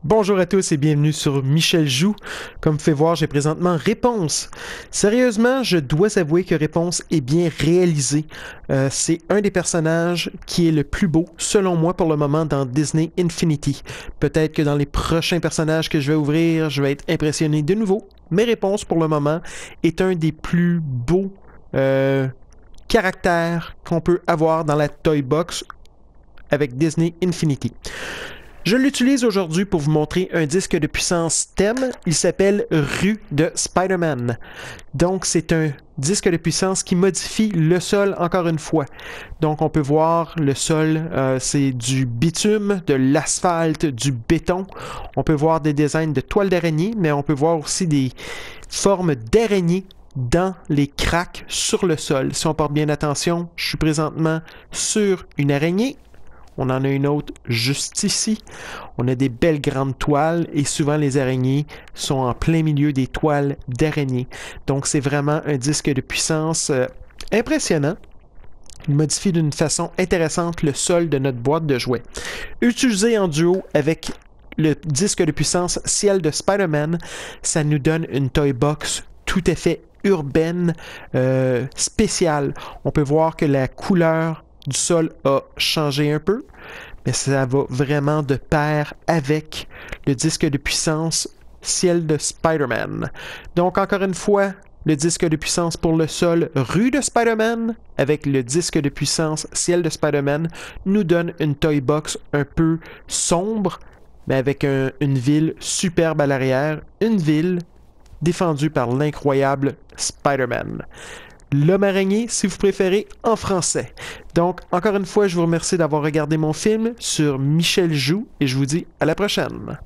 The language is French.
Bonjour à tous et bienvenue sur Michel Joue. Comme vous pouvez voir, j'ai présentement Réponse. Sérieusement, je dois avouer que Réponse est bien réalisé. C'est un des personnages qui est le plus beau, selon moi, pour le moment, dans Disney Infinity. Peut-être que dans les prochains personnages que je vais ouvrir, je vais être impressionné de nouveau. Mais Réponse, pour le moment, est un des plus beaux caractères qu'on peut avoir dans la Toy Box avec Disney Infinity. Je l'utilise aujourd'hui pour vous montrer un disque de puissance thème. Il s'appelle Rue de Spider-Man. Donc, c'est un disque de puissance qui modifie le sol encore une fois. Donc, on peut voir le sol, c'est du bitume, de l'asphalte, du béton. On peut voir des designs de toiles d'araignée, mais on peut voir aussi des formes d'araignées dans les craques sur le sol. Si on porte bien attention, je suis présentement sur une araignée. On en a une autre juste ici. On a des belles grandes toiles et souvent les araignées sont en plein milieu des toiles d'araignées. Donc c'est vraiment un disque de puissance impressionnant. Il modifie d'une façon intéressante le sol de notre boîte de jouets. Utilisé en duo avec le disque de puissance Ciel de Spider-Man, ça nous donne une toy box tout à fait urbaine, spéciale. On peut voir que la couleur du sol a changé un peu, mais ça va vraiment de pair avec le disque de puissance Ciel de Spider-Man. Donc, encore une fois, le disque de puissance pour le sol Rue de Spider-Man avec le disque de puissance Ciel de Spider-Man nous donne une toy box un peu sombre, mais avec une ville superbe à l'arrière, une ville défendue par l'incroyable Spider-Man. L'homme araignée, si vous préférez, en français. Donc, encore une fois, je vous remercie d'avoir regardé mon film sur Michel Joue et je vous dis à la prochaine.